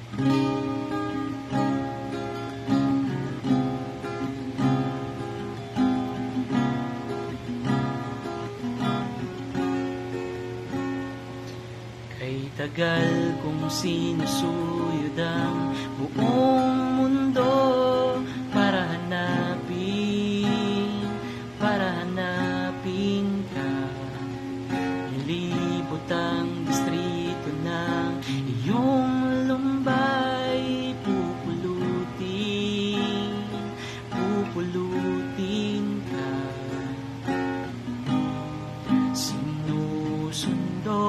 Kay tagal kong sinusuyod ang buong mundo para hanapin ka. Nilibot ang distrito ng iyong lumbay, pupulutin ka. Sinusundo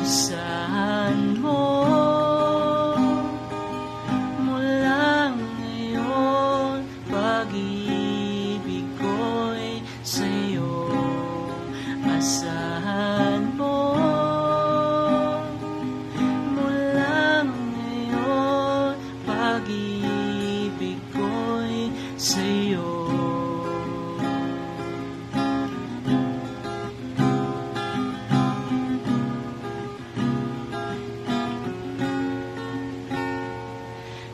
asahan mo mula ngayon, pag-ibig ko'y sa'yo. Asahan mo mula ngayon, pag-ibig ko'y sa'yo.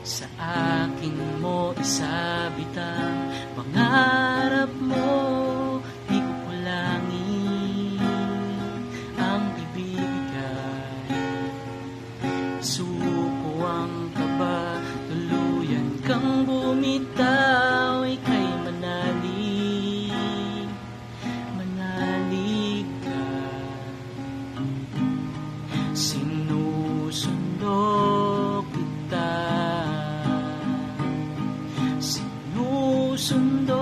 Sa akin mo isabit ang pangarap mo, di ko kulangin ang ibibigay. Suko ang kaba, tuluyan kang bumitaw, ika'y manalig ka. Sinusundo kita, sinusundo